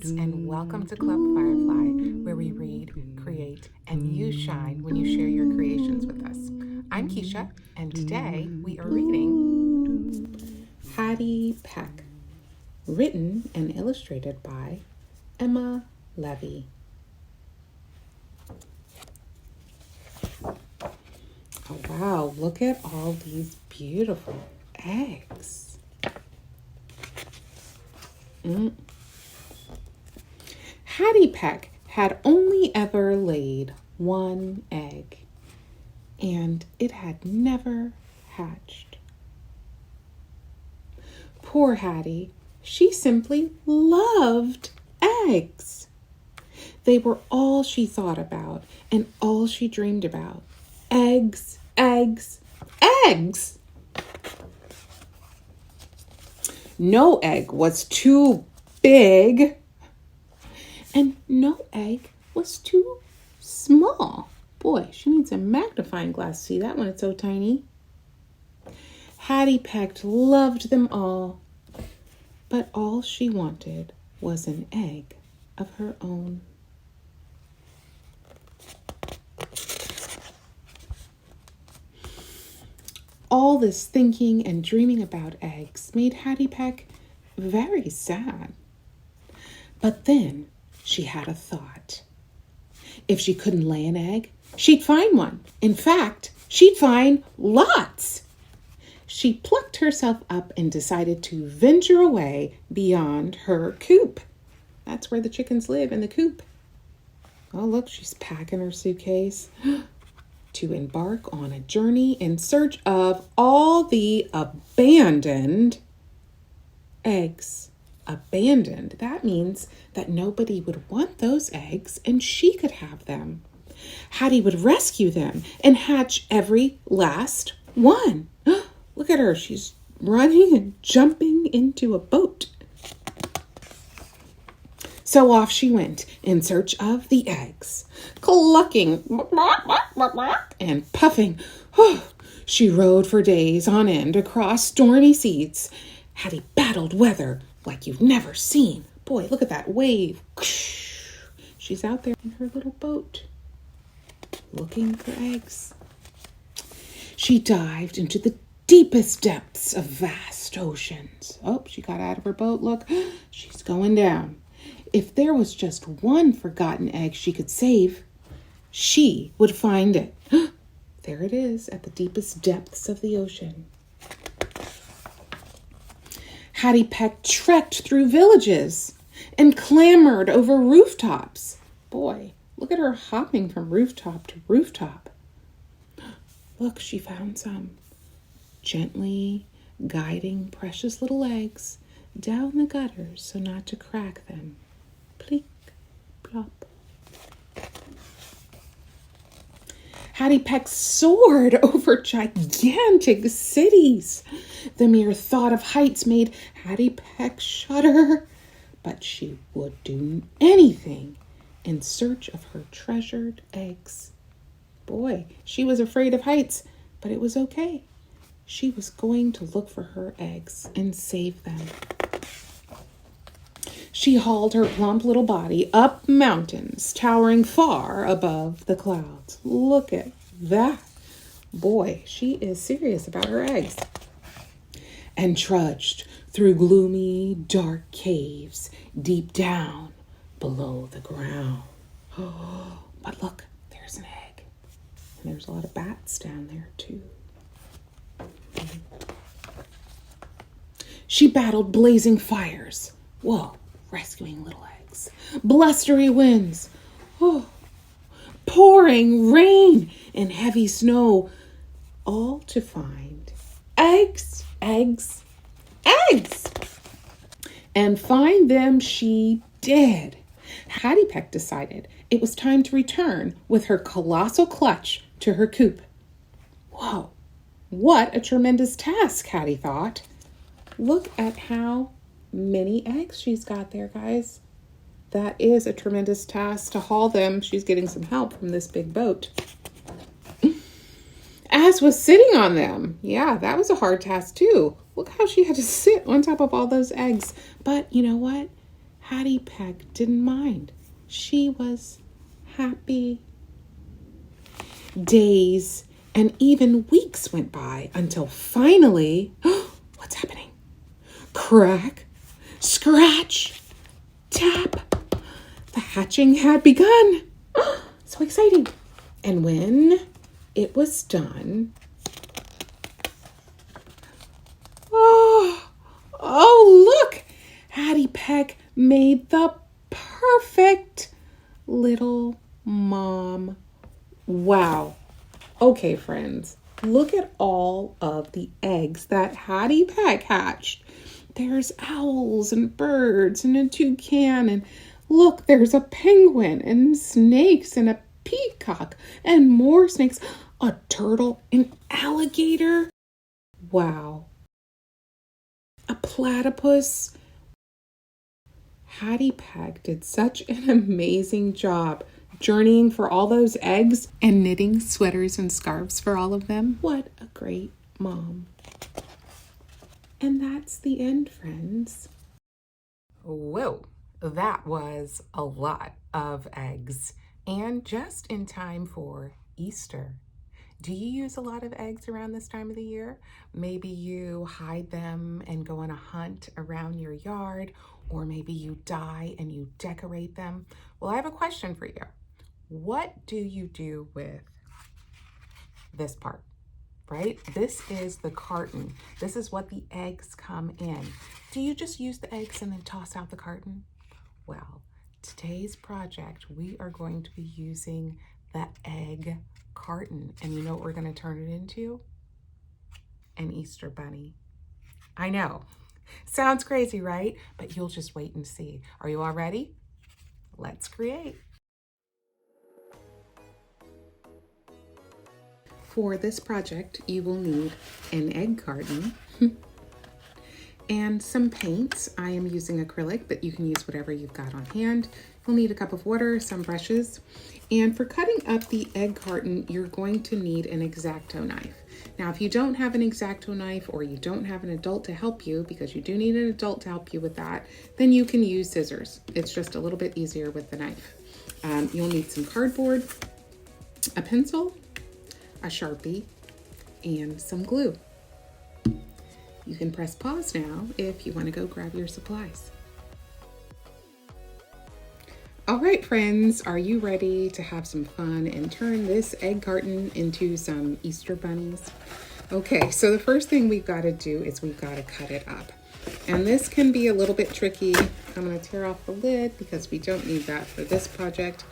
Greetings and welcome to Club Firefly, where we read, create, and you shine when you share your creations with us. I'm Keisha, and today we are reading Hattie Peck, written and illustrated by Emma Levy. Oh wow, look at all these beautiful eggs. Hattie Peck had only ever laid one egg, and it had never hatched. Poor Hattie, she simply loved eggs. They were all she thought about and all she dreamed about. Eggs, eggs, eggs! No egg was too big, and no egg was too small. Boy, she needs a magnifying glass to see that one. It's so tiny. Hattie Peck loved them all, but all she wanted was an egg of her own. All this thinking and dreaming about eggs made Hattie Peck very sad. But then she had a thought. If she couldn't lay an egg, she'd find one. In fact, she'd find lots. She plucked herself up and decided to venture away beyond her coop. That's where the chickens live, in the coop. Oh, look, she's packing her suitcase to embark on a journey in search of all the abandoned eggs. Abandoned. That means that nobody would want those eggs and she could have them. Hattie would rescue them and hatch every last one. Look at her. She's running and jumping into a boat. So off she went in search of the eggs, clucking and puffing. She rode for days on end across stormy seas. Hattie battled weather like you've never seen. Boy, look at that wave. She's out there in her little boat looking for eggs. She dived into the deepest depths of vast oceans. Oh, she got out of her boat. Look, she's going down. If there was just one forgotten egg she could save, she would find it. There it is at the deepest depths of the ocean. Hattie Peck trekked through villages and clambered over rooftops. Boy, look at her hopping from rooftop to rooftop. Look, she found some. Gently guiding precious little eggs down the gutters so not to crack them. Pleek, plop. Hattie Peck soared over gigantic cities. The mere thought of heights made Hattie Peck shudder, but she would do anything in search of her treasured eggs. Boy, she was afraid of heights, but it was okay. She was going to look for her eggs and save them. She hauled her plump little body up mountains, towering far above the clouds. Look at that. Boy, she is serious about her eggs. And trudged through gloomy, dark caves deep down below the ground. Oh, but look, there's an egg. And there's a lot of bats down there, too. She battled blazing fires. Whoa. Rescuing little eggs, blustery winds, pouring rain and heavy snow, all to find eggs, eggs, eggs. And find them she did. Hattie Peck decided it was time to return with her colossal clutch to her coop. Whoa, what a tremendous task, Hattie thought. Look at how many eggs she's got there, guys. That is a tremendous task to haul them. She's getting some help from this big boat. As was sitting on them. Yeah, that was a hard task too. Look how she had to sit on top of all those eggs. But you know what? Hattie Peck didn't mind. She was happy. Days and even weeks went by until finally, what's happening? Crack, scratch, tap. The hatching had begun. So exciting. And when it was done, oh, look! Hattie Peck made the perfect little mom. Wow. Okay, friends, look at all of the eggs that Hattie Peck hatched. There's owls and birds and a toucan, and look, there's a penguin and snakes and a peacock and more snakes, a turtle, an alligator. Wow. A platypus. Hattie Peck did such an amazing job journeying for all those eggs and knitting sweaters and scarves for all of them. What a great mom. And that's the end, friends. Whoa, that was a lot of eggs, and just in time for Easter. Do you use a lot of eggs around this time of the year? Maybe you hide them and go on a hunt around your yard, or maybe you dye and you decorate them. Well, I have a question for you. What do you do with this part, right? This is the carton. This is what the eggs come in. Do you just use the eggs and then toss out the carton? Well, today's project, we are going to be using the egg carton. And you know what we're going to turn it into? An Easter bunny. I know. Sounds crazy, right? But you'll just wait and see. Are you all ready? Let's create. For this project, you will need an egg carton and some paints. I am using acrylic, but you can use whatever you've got on hand. You'll need a cup of water, some brushes. And for cutting up the egg carton, you're going to need an X-Acto knife. Now, if you don't have an X-Acto knife or you don't have an adult to help you, because you do need an adult to help you with that, then you can use scissors. It's just a little bit easier with the knife. You'll need some cardboard, a pencil, a Sharpie, and some glue. You can press pause now if you want to go grab your supplies. All right, friends, are you ready to have some fun and turn this egg carton into some Easter bunnies? Okay, so the first thing we've got to do is we've got to cut it up. And this can be a little bit tricky. I'm going to tear off the lid because we don't need that for this project.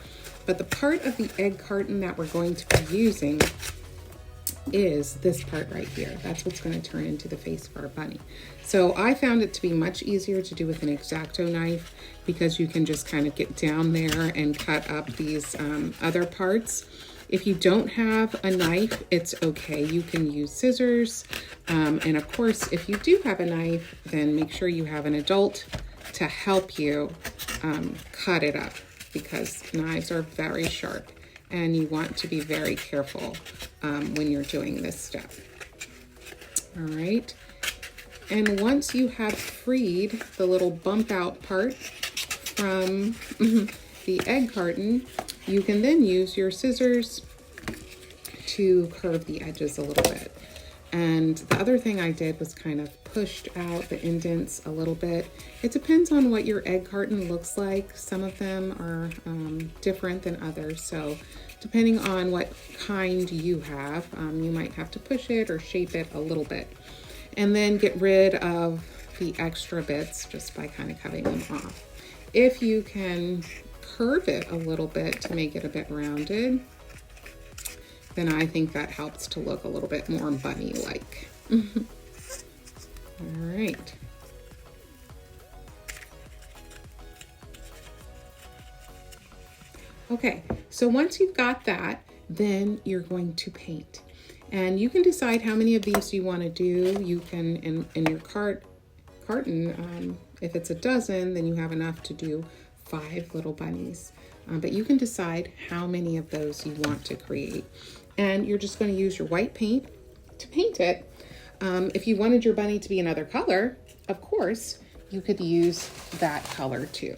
But the part of the egg carton that we're going to be using is this part right here. That's what's going to turn into the face of our bunny. So I found it to be much easier to do with an X-Acto knife because you can just kind of get down there and cut up these other parts. If you don't have a knife, it's okay. You can use scissors. And of course, if you do have a knife, then make sure you have an adult to help you cut it up because knives are very sharp. And you want to be very careful when you're doing this step. All right. And once you have freed the little bump out part from the egg carton, you can then use your scissors to curve the edges a little bit. And the other thing I did was kind of pushed out the indents a little bit. It depends on what your egg carton looks like. Some of them are different than others. So depending on what kind you have, you might have to push it or shape it a little bit. And then get rid of the extra bits just by kind of cutting them off. If you can curve it a little bit to make it a bit rounded, then I think that helps to look a little bit more bunny-like. All right. Okay, so once you've got that, then you're going to paint. And you can decide how many of these you want to do. You can, in your carton, if it's a dozen, then you have enough to do 5 little bunnies. But you can decide how many of those you want to create. And you're just going to use your white paint to paint it. If you wanted your bunny to be another color, of course, you could use that color too.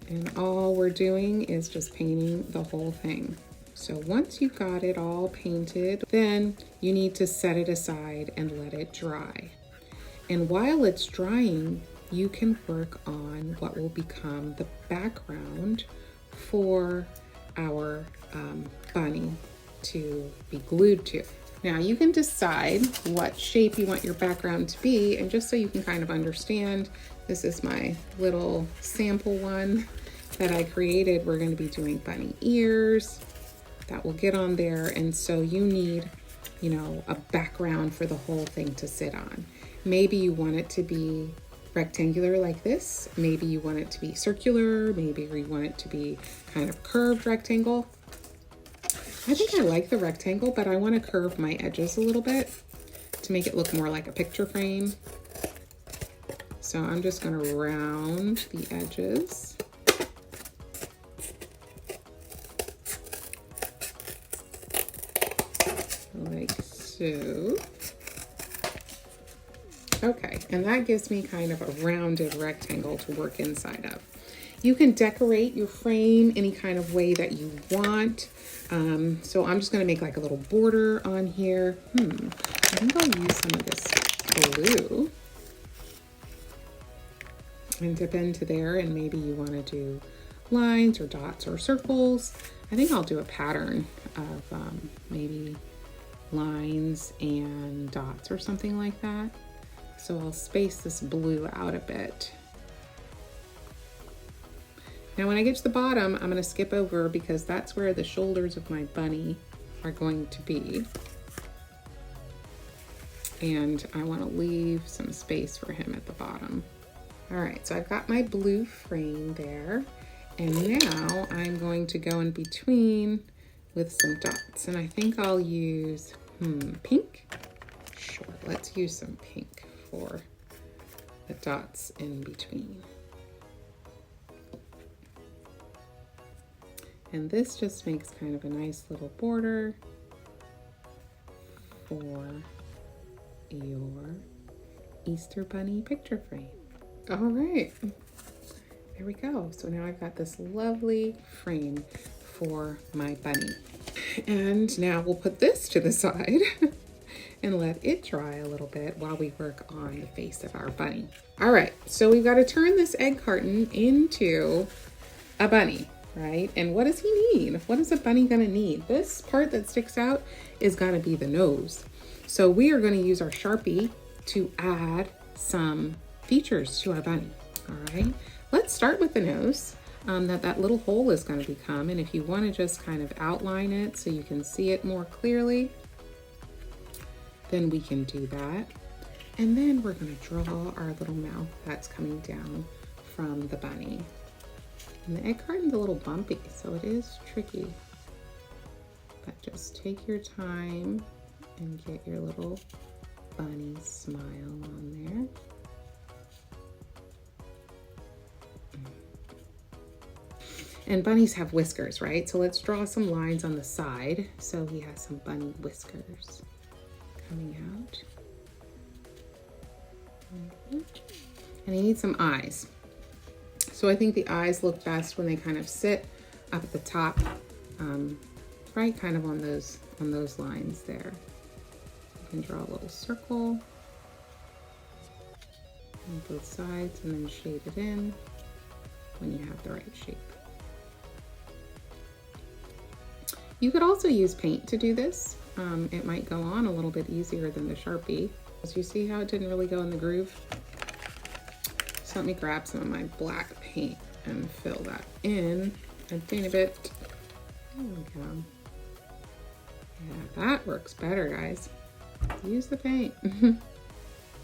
And all we're doing is just painting the whole thing. So once you got it all painted, then you need to set it aside and let it dry. And while it's drying, you can work on what will become the background for our bunny to be glued to. Now you can decide what shape you want your background to be, and just so you can kind of understand, this is my little sample one that I created. We're going to be doing bunny ears that will get on there, and so you need, you know, a background for the whole thing to sit on. Maybe you want it to be rectangular like this, maybe you want it to be circular, maybe you want it to be kind of curved rectangle. I think I like the rectangle, but I want to curve my edges a little bit to make it look more like a picture frame. So I'm just going to round the edges. Like so. Okay, and that gives me kind of a rounded rectangle to work inside of. You can decorate your frame any kind of way that you want. So I'm just going to make like a little border on here. I think I'll use some of this blue and dip into there, and maybe you want to do lines or dots or circles. I think I'll do a pattern of maybe lines and dots or something like that. So I'll space this blue out a bit. Now when I get to the bottom, I'm going to skip over because that's where the shoulders of my bunny are going to be. And I want to leave some space for him at the bottom. All right, so I've got my blue frame there. And now I'm going to go in between with some dots. And I think I'll use pink. Sure, let's use some pink for the dots in between. And this just makes kind of a nice little border for your Easter Bunny picture frame. All right, there we go. So now I've got this lovely frame for my bunny. And now we'll put this to the side and let it dry a little bit while we work on the face of our bunny. All right, so we've got to turn this egg carton into a bunny. Right? And what does he need? What is a bunny gonna need? This part that sticks out is gonna be the nose. So we are gonna use our Sharpie to add some features to our bunny. All right, let's start with the nose that little hole is gonna become. And if you wanna just kind of outline it so you can see it more clearly, then we can do that. And then we're gonna draw our little mouth that's coming down from the bunny. And the egg carton's a little bumpy, so it is tricky. But just take your time and get your little bunny smile on there. And bunnies have whiskers, right? So let's draw some lines on the side. So he has some bunny whiskers coming out. And he needs some eyes. So I think the eyes look best when they kind of sit up at the top, right, kind of on those lines there. You can draw a little circle on both sides and then shade it in when you have the right shape. You could also use paint to do this. It might go on a little bit easier than the Sharpie. So you see how it didn't really go in the groove? So let me grab some of my black paint and fill that in a tiny bit. There we go. Yeah, that works better, guys. Use the paint.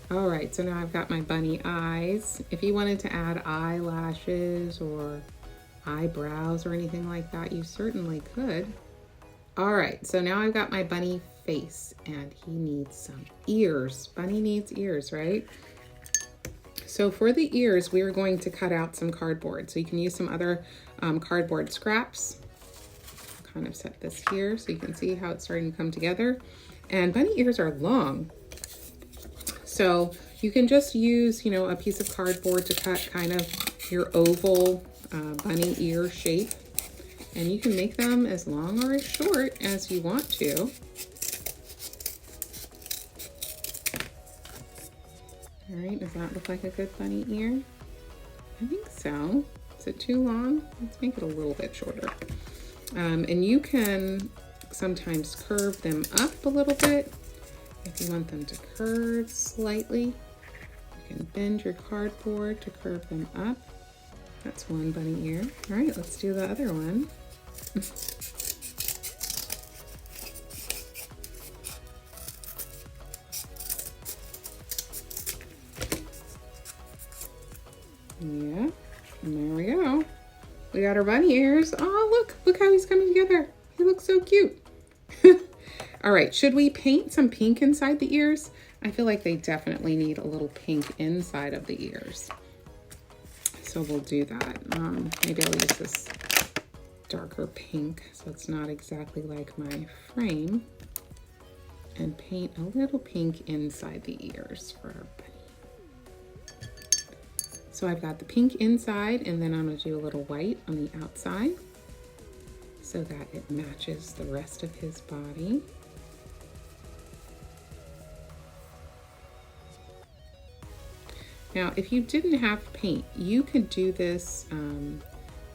All right, so now I've got my bunny eyes. If you wanted to add eyelashes or eyebrows or anything like that, you certainly could. All right, so now I've got my bunny face and he needs some ears. Bunny needs ears, right? So for the ears, we are going to cut out some cardboard. So you can use some other cardboard scraps. I'll kind of set this here so you can see how it's starting to come together. And bunny ears are long. So You can just use, you know, a piece of cardboard to cut kind of your oval bunny ear shape. And you can make them as long or as short as you want to. All right, does that look like a good bunny ear? I think so. Is it too long? Let's make it a little bit shorter. And you can sometimes curve them up a little bit. If you want them to curve slightly, you can bend your cardboard to curve them up. That's one bunny ear. All right, let's do the other one. Yeah, and there we go. We got our bunny ears. Oh, look how he's coming together. He looks so cute. All right, should we paint some pink inside the ears? I feel like they definitely need a little pink inside of the ears. So we'll do that. Maybe I'll use this darker pink so it's not exactly like my frame. And paint a little pink inside the ears for our bunny. So I've got the pink inside, and then I'm going to do a little white on the outside so that it matches the rest of his body. Now, if you didn't have paint, you could do this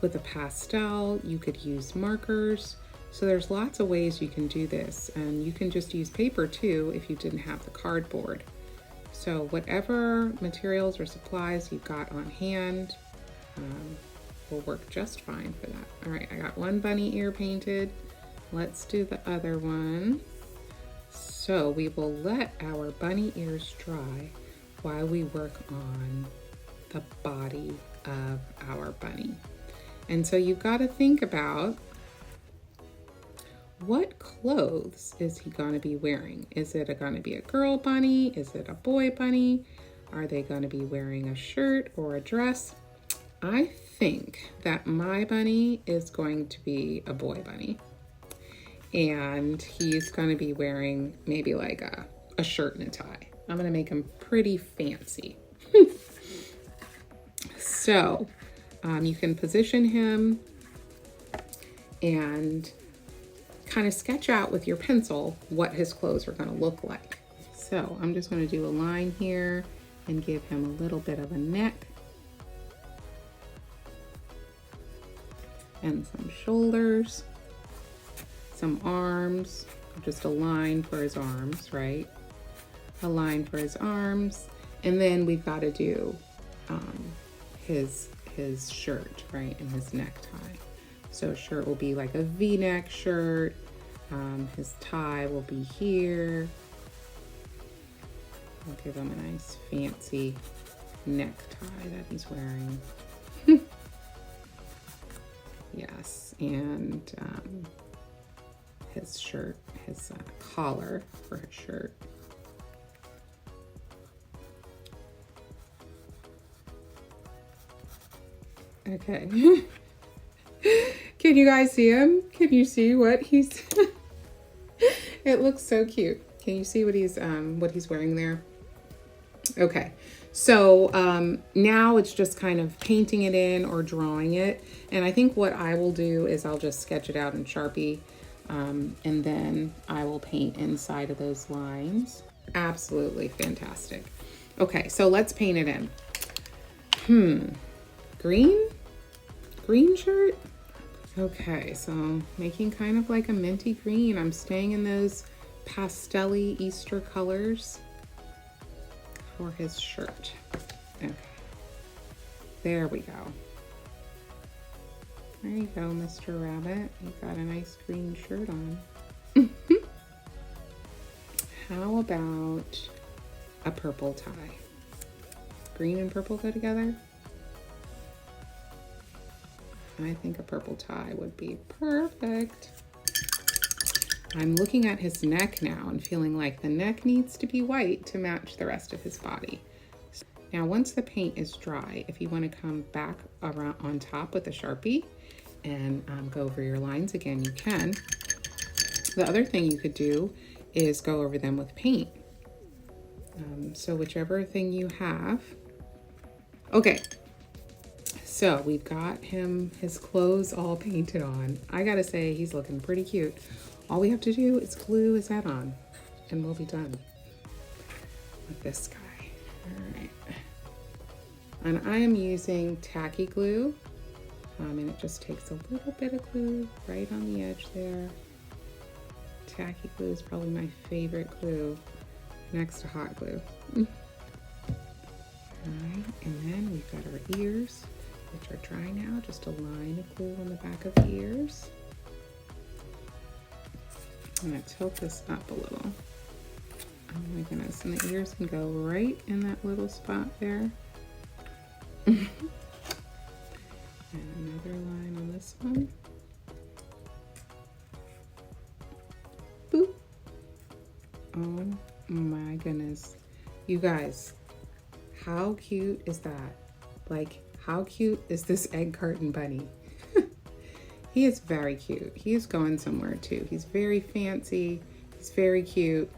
with a pastel. You could use markers. So there's lots of ways you can do this, and you can just use paper too if you didn't have the cardboard. So whatever materials or supplies you've got on hand will work just fine for that. All right, I got one bunny ear painted. Let's do the other one. So we will let our bunny ears dry while we work on the body of our bunny. And so you've got to think about, what clothes is he going to be wearing? Is it going to be a girl bunny? Is it a boy bunny? Are they going to be wearing a shirt or a dress? I think that my bunny is going to be a boy bunny. And he's going to be wearing maybe like a shirt and a tie. I'm going to make him pretty fancy. So you can position him and kind of sketch out with your pencil what his clothes are going to look like. So I'm just going to do a line here and give him a little bit of a neck and some shoulders, some arms, just a line for his arms, right? A line for his arms, and then we've got to do his shirt, right, and his necktie. So shirt will be like a V-neck shirt. His tie will be here. I'll give him a nice fancy necktie that he's wearing. Yes, and his shirt, his collar for his shirt. Okay. Can you guys see him? Can you see what he's It looks so cute. Can you see what he's wearing there? Okay. So now it's just kind of painting it in or drawing it. And I think what I will do is I'll just sketch it out in Sharpie, and then I will paint inside of those lines. Absolutely fantastic. Okay, so let's paint it in. Green shirt? Okay, so making kind of like a minty green. I'm staying in those pastel-y Easter colors for his shirt. Okay, there we go. There you go, Mr. Rabbit. You've got a nice green shirt on. How about a purple tie? Green and purple go together? I think a purple tie would be perfect. I'm looking at his neck now and feeling like the neck needs to be white to match the rest of his body. Now, once the paint is dry, if you want to come back around on top with a Sharpie and go over your lines again, you can. The other thing you could do is go over them with paint. So whichever thing you have. Okay, so we've got his clothes all painted on. I gotta say, he's looking pretty cute. All we have to do is glue his head on and we'll be done with this guy. All right. And I am using tacky glue, and it just takes a little bit of glue right on the edge there. Tacky glue is probably my favorite glue next to hot glue. All right, and then we've got our ears, which are dry now. Just a line of glue on the back of the ears. I'm gonna tilt this up a little. Oh my goodness, and the ears can go right in that little spot there. And another line on this one. Boop. Oh my goodness. You guys, how cute is that? Like, how cute is this egg carton bunny? He is very cute. He is going somewhere too. He's very fancy. He's very cute.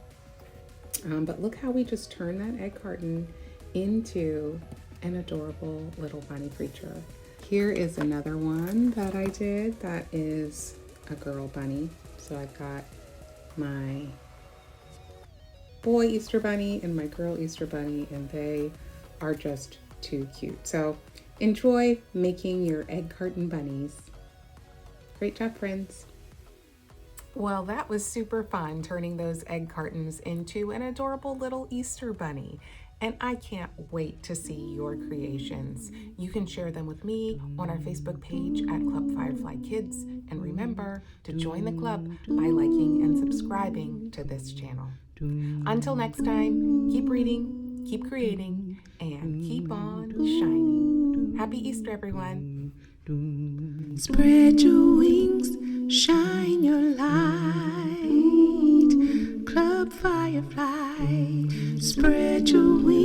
But look how we just turned that egg carton into an adorable little bunny creature. Here is another one that I did that is a girl bunny. So I've got my boy Easter bunny and my girl Easter bunny, and they are just too cute. So enjoy making your egg carton bunnies. Great job, friends. Well, that was super fun, turning those egg cartons into an adorable little Easter bunny. And I can't wait to see your creations. You can share them with me on our Facebook page at Club Firefly Kids. And remember to join the club by liking and subscribing to this channel. Until next time, keep reading, keep creating, and keep on shining. Happy Easter, everyone. Spread your wings, shine your light. Club Firefly, spread your wings.